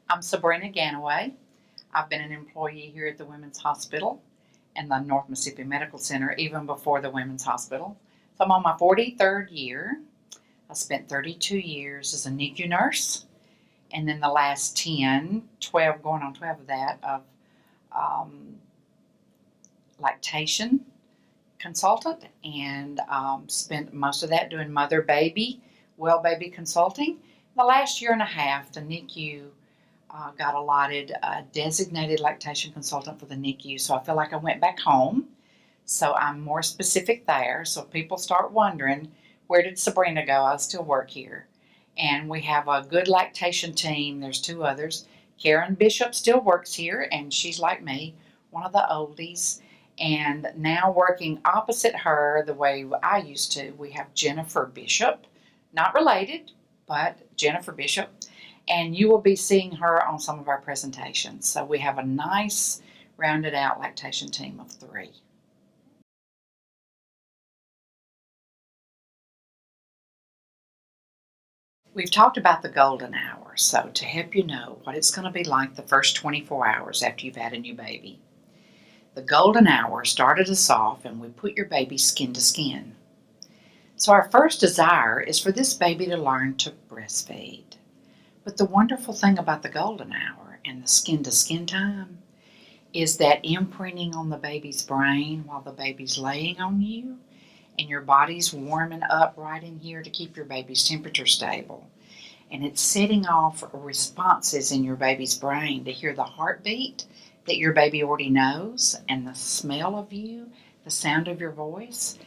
I'm Sabrina Ganaway. I've been an employee here at the Women's Hospital and the North Mississippi Medical Center even before the Women's Hospital. So I'm on my 43rd year. I spent 32 years as a NICU nurse, and then the last 10, 12, going on 12 of that, of lactation consultant, and spent most of that doing mother-baby, well-baby consulting. The last year and a half, the NICU got allotted a designated lactation consultant for the NICU, so I feel like I went back home. So I'm more specific there. So if people start wondering, where did Sabrina go? I still work here. And we have a good lactation team. There's two others. Karen Bishop still works here, and she's like me, one of the oldies. And now working opposite her, the way I used to, we have Jennifer Bishop, not related, but Jennifer Bishop. And you will be seeing her on some of our presentations. So we have a nice rounded out lactation team of 3. We've talked about the golden hour, so to help you know what it's going to be like the first 24 hours after you've had a new baby. The golden hour started us off and we put your baby skin to skin. So our first desire is for this baby to learn to breastfeed. But the wonderful thing about the golden hour and the skin-to-skin time is that imprinting on the baby's brain while the baby's laying on you, and your body's warming up right in here to keep your baby's temperature stable. And it's setting off responses in your baby's brain to hear the heartbeat that your baby already knows, and the smell of you, the sound of your voice,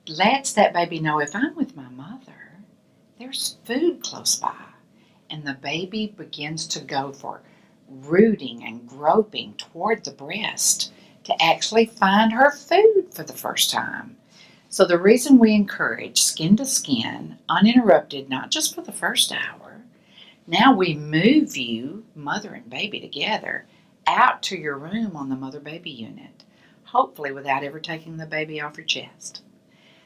lets that baby know, if I'm with my mother, there's food close by. And the baby begins to go for rooting and groping toward the breast to actually find her food for the first time. So the reason we encourage skin to skin, uninterrupted, not just for the first hour, now we move you, mother and baby together, out to your room on the mother-baby unit, hopefully without ever taking the baby off your chest.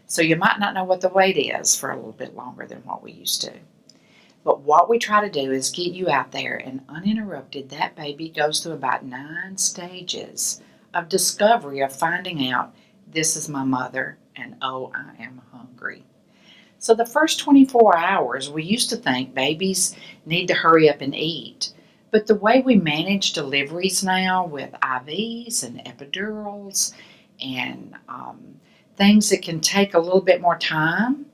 So you might not know what the weight is for a little bit longer than what we used to. But what we try to do is get you out there, and uninterrupted, that baby goes through about 9 stages of discovery, of finding out, this is my mother, and oh, I am hungry. So the first 24 hours, we used to think babies need to hurry up and eat. But the way we manage deliveries now with IVs and epidurals and things that can take a little bit more time,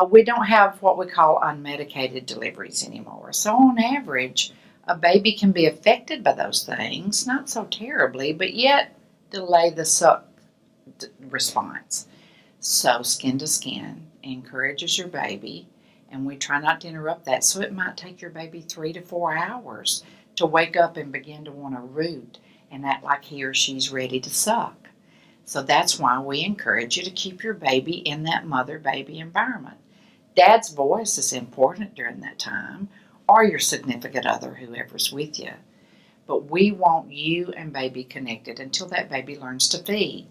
we don't have what we call unmedicated deliveries anymore. So on average, a baby can be affected by those things, not so terribly, but yet delay the suck response. So skin to skin encourages your baby, and we try not to interrupt that. So it might take your baby 3 to 4 hours to wake up and begin to want to root and act like he or she's ready to suck. So that's why we encourage you to keep your baby in that mother-baby environment. Dad's voice is important during that time, or your significant other, whoever's with you. But we want you and baby connected until that baby learns to feed.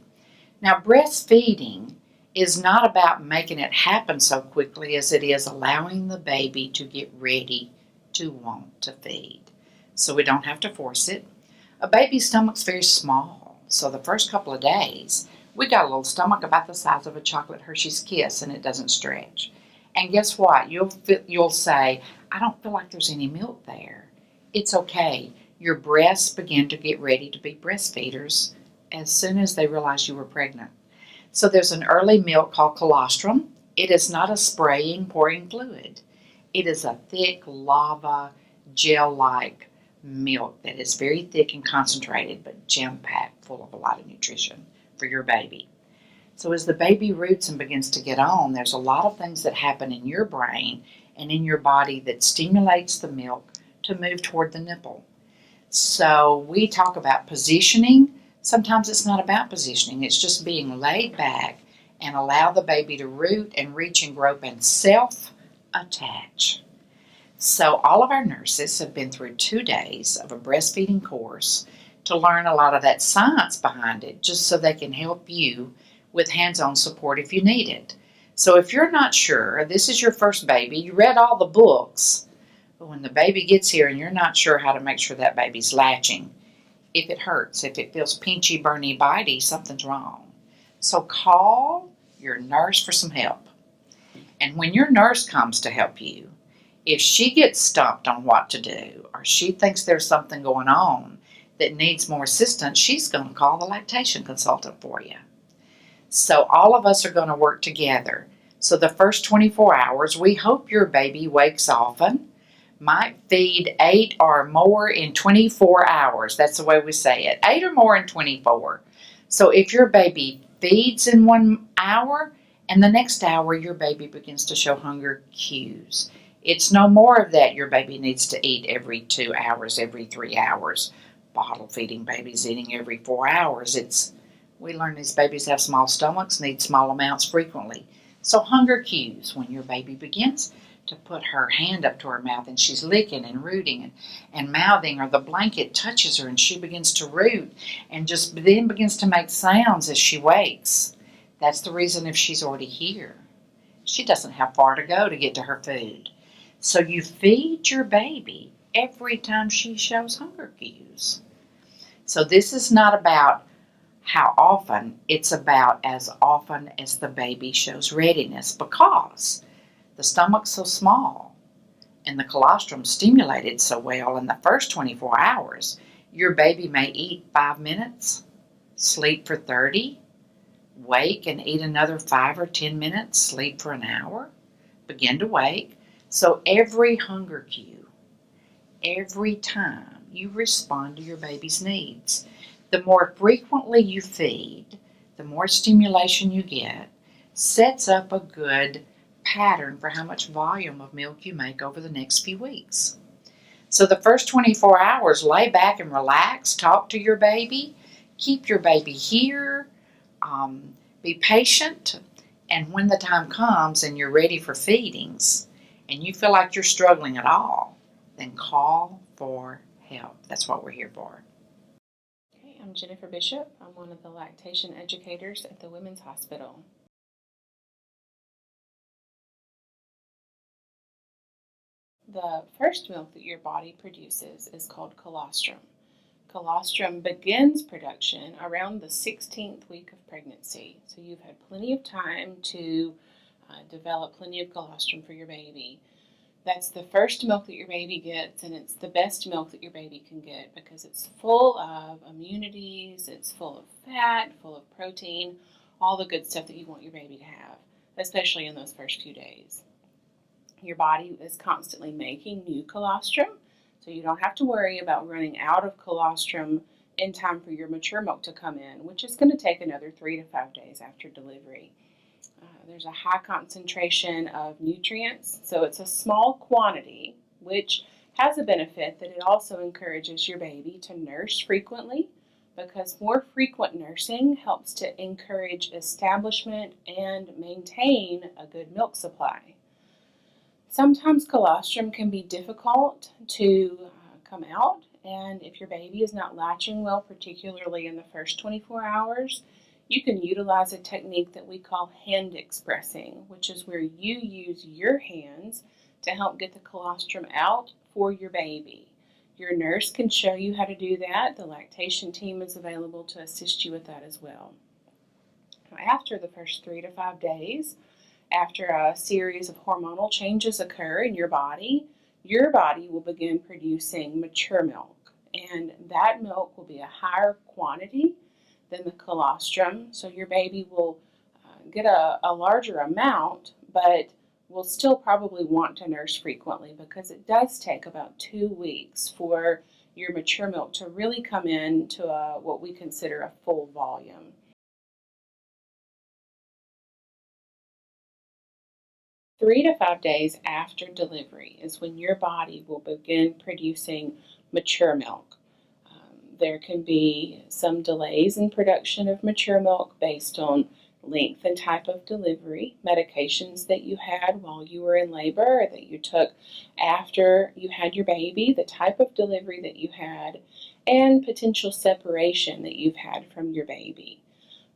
Now, breastfeeding is not about making it happen so quickly as it is allowing the baby to get ready to want to feed. So we don't have to force it. A baby's stomach's very small, so the first couple of days, we got a little stomach about the size of a chocolate Hershey's Kiss, and it doesn't stretch. And guess what? You'll say, I don't feel like there's any milk there. It's okay. Your breasts begin to get ready to be breastfeeders as soon as they realize you were pregnant. So there's an early milk called colostrum. It is not a spraying, pouring fluid. It is a thick, lava, gel-like milk that is very thick and concentrated, but jam-packed full of a lot of nutrition for your baby. So as the baby roots and begins to get on, there's a lot of things that happen in your brain and in your body that stimulates the milk to move toward the nipple. So we talk about positioning. Sometimes it's not about positioning. It's just being laid back and allow the baby to root and reach and grope and self-attach. So all of our nurses have been through 2 days of a breastfeeding course to learn a lot of that science behind it, just so they can help you with hands-on support if you need it. So if you're not sure, this is your first baby, you read all the books, But when the baby gets here and you're not sure how to make sure that baby's latching, if it hurts, if it feels pinchy, burny, bitey, something's wrong. So call your nurse for some help. And when your nurse comes to help you, if she gets stumped on what to do or she thinks there's something going on that needs more assistance, she's going to call the lactation consultant for you. So all of us are going to work together. So the first 24 hours, we hope your baby wakes often, might feed 8 or more in 24 hours. That's the way we say it, 8 or more in 24. So if your baby feeds in 1 hour and the next hour your baby begins to show hunger cues, it's no more of that. Your baby needs to eat every 2 hours, every 3 hours. Bottle feeding babies eating every 4 hours. We learn these babies have small stomachs, need small amounts frequently. So hunger cues, when your baby begins to put her hand up to her mouth and she's licking and rooting and mouthing, or the blanket touches her and she begins to root and just then begins to make sounds as she wakes. That's the reason if she's already here. She doesn't have far to go to get to her food. So you feed your baby every time she shows hunger cues. So this is not about how often, it's about as often as the baby shows readiness, because the stomach's so small and the colostrum stimulated so well in the first 24 hours, your baby may eat 5 minutes, sleep for 30, wake and eat another 5 or 10 minutes, sleep for an hour, begin to wake. So every hunger cue, every time you respond to your baby's needs. The more frequently you feed, the more stimulation you get, sets up a good pattern for how much volume of milk you make over the next few weeks. So the first 24 hours, lay back and relax, talk to your baby, keep your baby here, be patient, and when the time comes and you're ready for feedings and you feel like you're struggling at all, then call for help. That's what we're here for. Okay, I'm Jennifer Bishop. I'm one of the lactation educators at the Women's Hospital. The first milk that your body produces is called colostrum. Colostrum begins production around the 16th week of pregnancy. So you've had plenty of time to develop plenty of colostrum for your baby. That's the first milk that your baby gets, and it's the best milk that your baby can get because it's full of immunities, it's full of fat, full of protein, all the good stuff that you want your baby to have, especially in those first few days. Your body is constantly making new colostrum, so you don't have to worry about running out of colostrum in time for your mature milk to come in, which is going to take another 3 to 5 days after delivery. There's a high concentration of nutrients, so it's a small quantity, which has a benefit that it also encourages your baby to nurse frequently, because more frequent nursing helps to encourage establishment and maintain a good milk supply. Sometimes colostrum can be difficult to come out, and if your baby is not latching well, particularly in the first 24 hours, you can utilize a technique that we call hand expressing, which is where you use your hands to help get the colostrum out for your baby. Your nurse can show you how to do that. The lactation team is available to assist you with that as well. After the first 3 to 5 days, after a series of hormonal changes occur in your body will begin producing mature milk. And that milk will be a higher quantity than the colostrum. So your baby will get a larger amount, but will still probably want to nurse frequently because it does take about 2 weeks for your mature milk to really come in to what we consider a full volume. 3 to 5 days after delivery is when your body will begin producing mature milk. There can be some delays in production of mature milk based on length and type of delivery, medications that you had while you were in labor or that you took after you had your baby, the type of delivery that you had, and potential separation that you've had from your baby.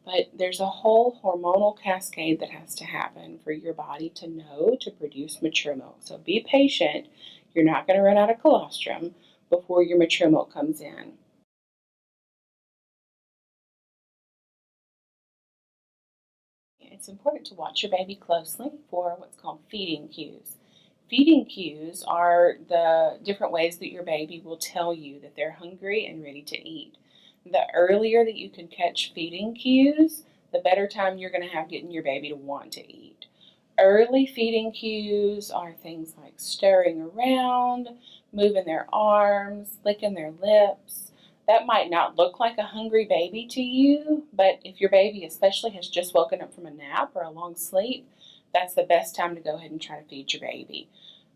But there's a whole hormonal cascade that has to happen for your body to know to produce mature milk. So be patient. You're not going to run out of colostrum before your mature milk comes in. It's important to watch your baby closely for what's called feeding cues. Feeding cues are the different ways that your baby will tell you that they're hungry and ready to eat. The earlier that you can catch feeding cues, the better time you're going to have getting your baby to want to eat. Early feeding cues are things like stirring around, moving their arms, licking their lips. That might not look like a hungry baby to you, but if your baby especially has just woken up from a nap or a long sleep, that's the best time to go ahead and try to feed your baby.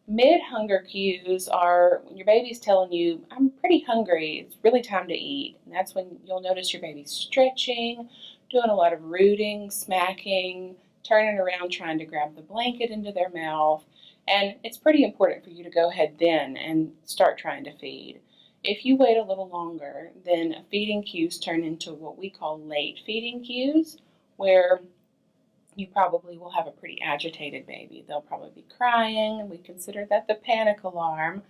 Mid-hunger cues are when your baby's telling you, I'm pretty hungry, it's really time to eat. And that's when you'll notice your baby stretching, doing a lot of rooting, smacking, turning around trying to grab the blanket into their mouth. And it's pretty important for you to go ahead then and start trying to feed. If you wait a little longer, then feeding cues turn into what we call late feeding cues, where you probably will have a pretty agitated baby. They'll probably be crying, and we consider that the panic alarm.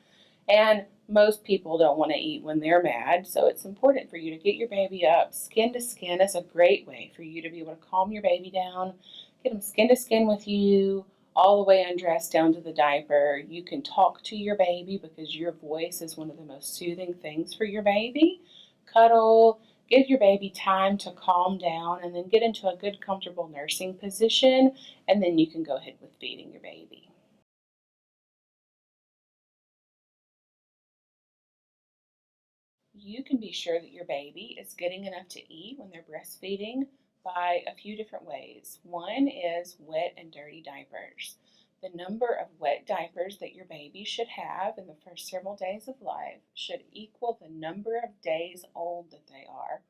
And most people don't want to eat when they're mad, so it's important for you to get your baby up. Skin to skin is a great way for you to be able to calm your baby down, get them skin to skin with you, all the way undressed down to the diaper. You can talk to your baby because your voice is one of the most soothing things for your baby. Cuddle, give your baby time to calm down, and then get into a good, comfortable nursing position, and then you can go ahead with feeding your baby. You can be sure that your baby is getting enough to eat when they're breastfeeding by a few different ways. One is wet and dirty diapers. The number of wet diapers that your baby should have in the first several days of life should equal the number of days old that they are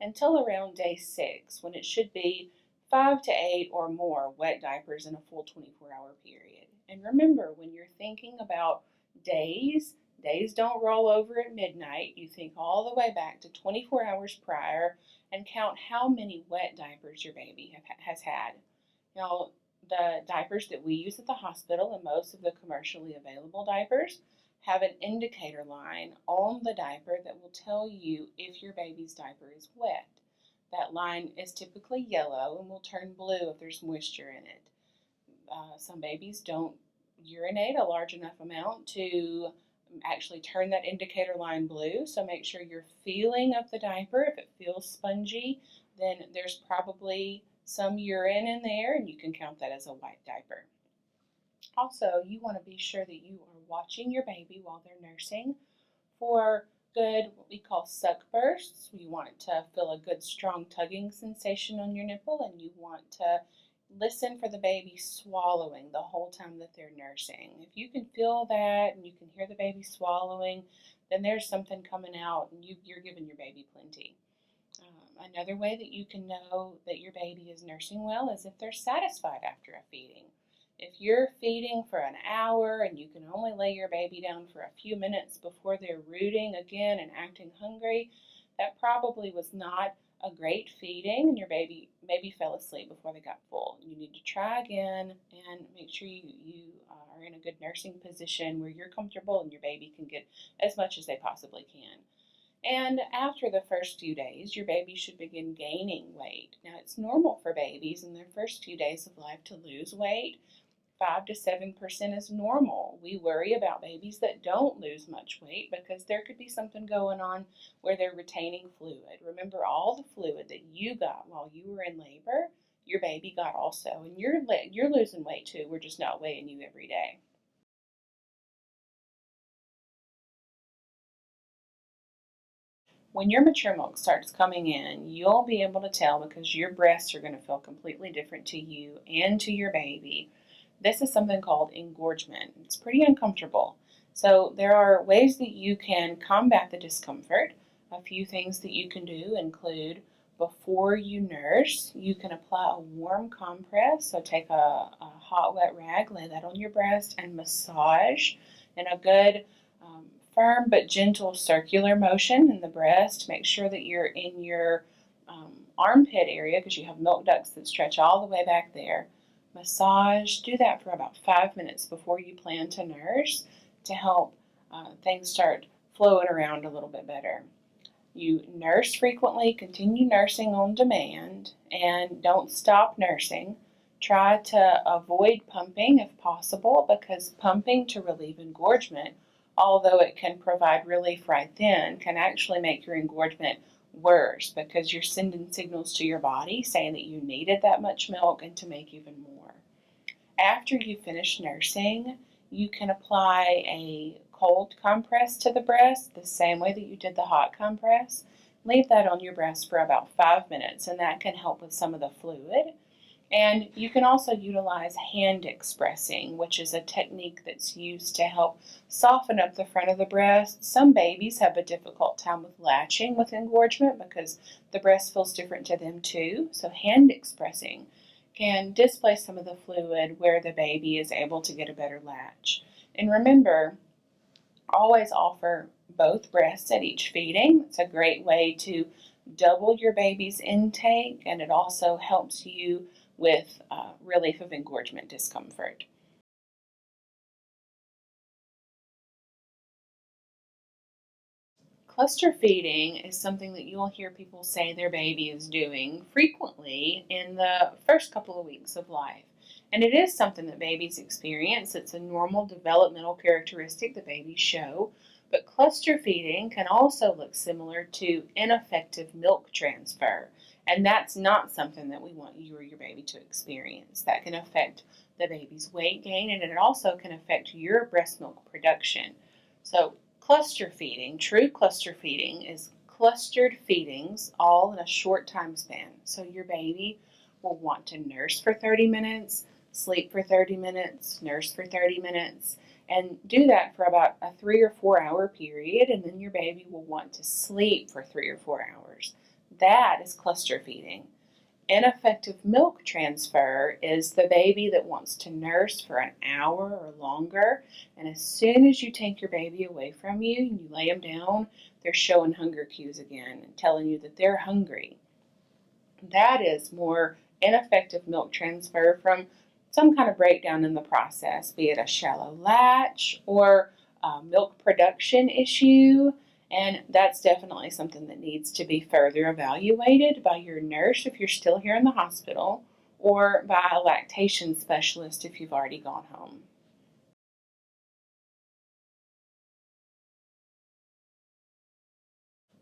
until around day 6, when it should be 5 to 8 or more wet diapers in a full 24-hour period. And remember, when you're thinking about days, days don't roll over at midnight. You think all the way back to 24 hours prior and count how many wet diapers your baby has had. Now, the diapers that we use at the hospital and most of the commercially available diapers have an indicator line on the diaper that will tell you if your baby's diaper is wet. That line is typically yellow and will turn blue if there's moisture in it. Some babies don't urinate a large enough amount to actually turn that indicator line blue, so make sure you're feeling of the diaper. If it feels spongy, then there's probably some urine in there, and you can count that as a white diaper. Also, you want to be sure that you are watching your baby while they're nursing for good, what we call suck bursts. You want to feel a good strong tugging sensation on your nipple, and you want to listen for the baby swallowing the whole time that they're nursing. If you can feel that and you can hear the baby swallowing, then there's something coming out and you're giving your baby plenty. Another way that you can know that your baby is nursing well is if they're satisfied after a feeding. If you're feeding for an hour and you can only lay your baby down for a few minutes before they're rooting again and acting hungry, that probably was not a great feeding and your baby maybe fell asleep before they got full. You need to try again and make sure you are in a good nursing position where you're comfortable and your baby can get as much as they possibly can. And after the first few days, your baby should begin gaining weight. Now, it's normal for babies in their first few days of life to lose weight. 5 to 7% is normal. We worry about babies that don't lose much weight because there could be something going on where they're retaining fluid. Remember, all the fluid that you got while you were in labor, your baby got also. And you're losing weight too. We're just not weighing you every day. When your mature milk starts coming in, you'll be able to tell because your breasts are going to feel completely different to you and to your baby. This is something called engorgement. It's pretty uncomfortable. So there are ways that you can combat the discomfort. A few things that you can do include before you nurse, you can apply a warm compress. So take a hot wet rag, lay that on your breast and massage in a good firm but gentle circular motion in the breast. Make sure that you're in your armpit area, because you have milk ducts that stretch all the way back there. Massage, do that for about 5 minutes before you plan to nurse to help things start flowing around a little bit better. You nurse frequently, continue nursing on demand, and don't stop nursing. Try to avoid pumping if possible, because pumping to relieve engorgement, although it can provide relief right then, can actually make your engorgement worse because you're sending signals to your body saying that you needed that much milk and to make even more. After you finish nursing, you can apply a cold compress to the breast the same way that you did the hot compress. Leave that on your breast for about 5 minutes, and that can help with some of the fluid. And you can also utilize hand expressing, which is a technique that's used to help soften up the front of the breast. Some babies have a difficult time with latching with engorgement because the breast feels different to them too. So hand expressing can displace some of the fluid where the baby is able to get a better latch. And remember, always offer both breasts at each feeding. It's a great way to double your baby's intake, and it also helps you with relief of engorgement discomfort. Cluster feeding is something that you'll hear people say their baby is doing frequently in the first couple of weeks of life. And it is something that babies experience. It's a normal developmental characteristic that babies show. But cluster feeding can also look similar to ineffective milk transfer. And that's not something that we want you or your baby to experience. That can affect the baby's weight gain, and it also can affect your breast milk production. So cluster feeding, true cluster feeding, is clustered feedings all in a short time span. So your baby will want to nurse for 30 minutes, sleep for 30 minutes, nurse for 30 minutes, and do that for about a 3 or 4 hour period, and then your baby will want to sleep for 3 or 4 hours. That is cluster feeding. Ineffective milk transfer is the baby that wants to nurse for an hour or longer, and as soon as you take your baby away from you and you lay them down, they're showing hunger cues again and telling you that they're hungry. That is more ineffective milk transfer from some kind of breakdown in the process, be it a shallow latch or a milk production issue. And that's definitely something that needs to be further evaluated by your nurse if you're still here in the hospital, or by a lactation specialist if you've already gone home.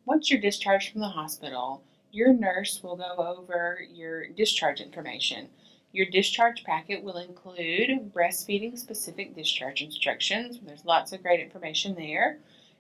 Once you're discharged from the hospital, your nurse will go over your discharge information. Your discharge packet will include breastfeeding specific discharge instructions. There's lots of great information there.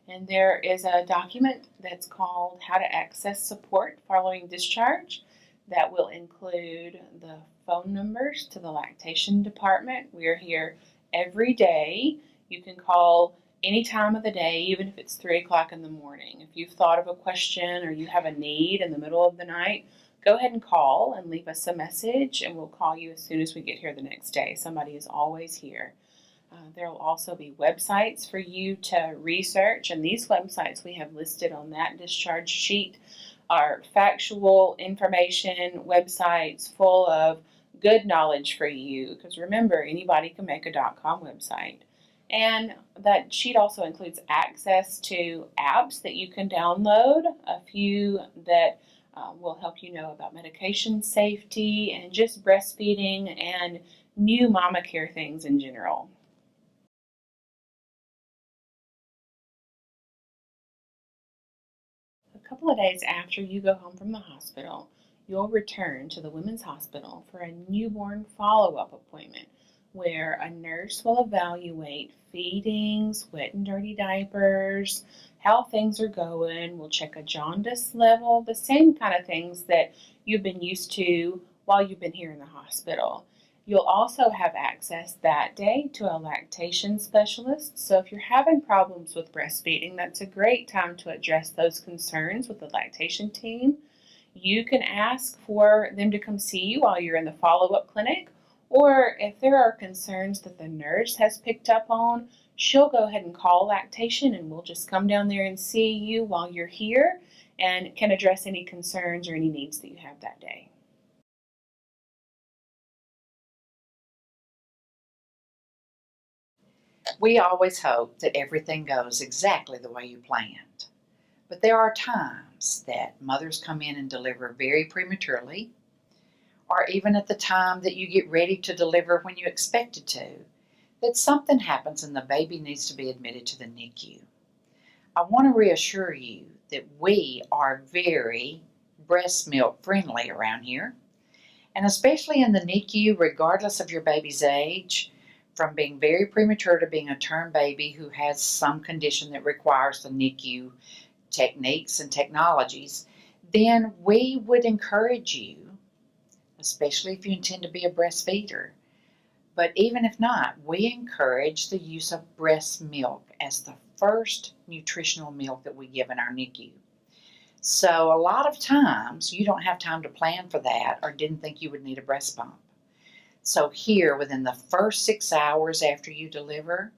And there is a document that's called How to Access Support Following Discharge that will include the phone numbers to the lactation department. We're here every day. You can call any time of the day, even if it's 3 o'clock in the morning. If you've thought of a question or you have a need in the middle of the night, go ahead and call and leave us a message, and we'll call you as soon as we get here the next day. Somebody is always here. There will also be websites for you to research, and these websites we have listed on that discharge sheet are factual information websites full of good knowledge for you, because remember, anybody can make a .com website. And that sheet also includes access to apps that you can download, a few that will help you know about medication safety and just breastfeeding and new mama care things in general. A couple of days after you go home from the hospital, you'll return to the women's hospital for a newborn follow-up appointment where a nurse will evaluate feedings, wet and dirty diapers, how things are going. We'll check a jaundice level, the same kind of things that you've been used to while you've been here in the hospital. You'll also have access that day to a lactation specialist. So if you're having problems with breastfeeding, that's a great time to address those concerns with the lactation team. You can ask for them to come see you while you're in the follow-up clinic, or if there are concerns that the nurse has picked up on, she'll go ahead and call lactation and we'll just come down there and see you while you're here and can address any concerns or any needs that you have that day. We always hope that everything goes exactly the way you planned. But there are times that mothers come in and deliver very prematurely, or even at the time that you get ready to deliver when you expected to, that something happens and the baby needs to be admitted to the NICU. I want to reassure you that we are very breast milk friendly around here, and especially in the NICU, regardless of your baby's age, from being very premature to being a term baby who has some condition that requires the NICU techniques and technologies, then we would encourage you, especially if you intend to be a breastfeeder, but even if not, we encourage the use of breast milk as the first nutritional milk that we give in our NICU. So a lot of times you don't have time to plan for that or didn't think you would need a breast pump. So here, within the first 6 hours after you deliver,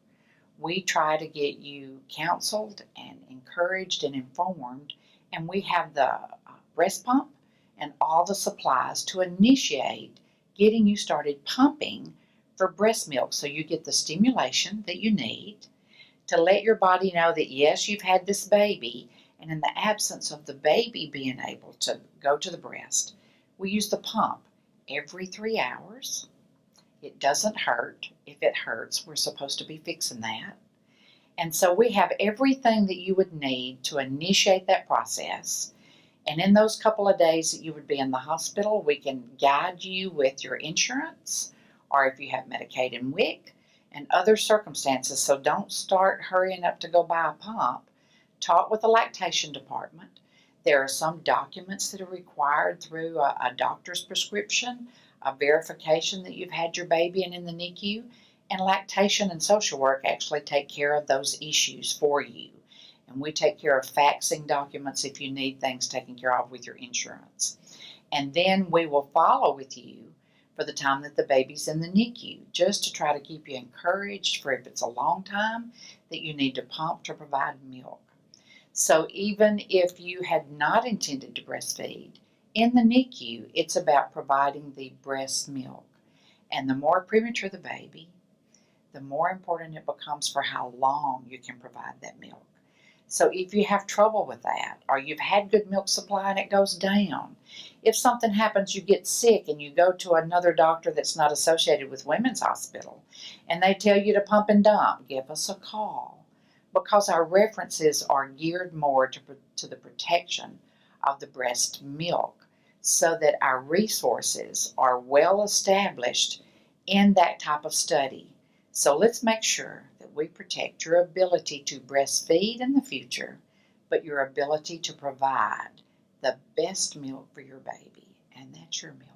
we try to get you counseled and encouraged and informed, and we have the breast pump and all the supplies to initiate getting you started pumping for breast milk, so you get the stimulation that you need to let your body know that yes, you've had this baby, and in the absence of the baby being able to go to the breast, we use the pump every 3 hours. It doesn't hurt. If it hurts, we're supposed to be fixing that. And so we have everything that you would need to initiate that process. And in those couple of days that you would be in the hospital, we can guide you with your insurance, or if you have Medicaid and WIC and other circumstances. So don't start hurrying up to go buy a pump. Talk with the lactation department. There are some documents that are required through a doctor's prescription, a verification that you've had your baby and in the NICU, and lactation and social work actually take care of those issues for you. And we take care of faxing documents if you need things taken care of with your insurance. And then we will follow with you for the time that the baby's in the NICU, just to try to keep you encouraged for if it's a long time that you need to pump to provide milk. So even if you had not intended to breastfeed, in the NICU, it's about providing the breast milk. And the more premature the baby, the more important it becomes for how long you can provide that milk. So if you have trouble with that, or you've had good milk supply and it goes down, if something happens, you get sick and you go to another doctor that's not associated with Women's Hospital, and they tell you to pump and dump, give us a call, because our references are geared more to the protection of the breast milk, so that our resources are well established in that type of study. So let's make sure that we protect your ability to breastfeed in the future, but your ability to provide the best milk for your baby, and that's your milk.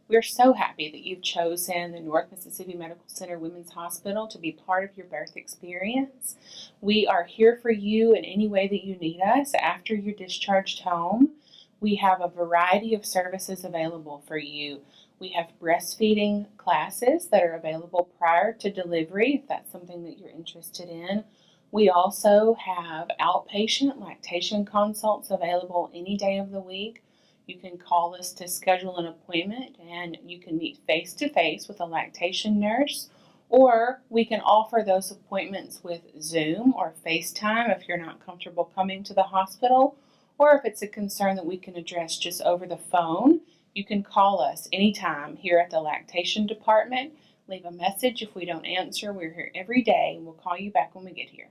We're so happy that you've chosen the North Mississippi Medical Center Women's Hospital to be part of your birth experience. We are here for you in any way that you need us after you're discharged home. We have a variety of services available for you. We have breastfeeding classes that are available prior to delivery, if that's something that you're interested in. We also have outpatient lactation consults available any day of the week. You can call us to schedule an appointment, and you can meet face-to-face with a lactation nurse, or we can offer those appointments with Zoom or FaceTime if you're not comfortable coming to the hospital, or if it's a concern that we can address just over the phone. You can call us anytime here at the lactation department. Leave a message if we don't answer. We're here every day, and we'll call you back when we get here.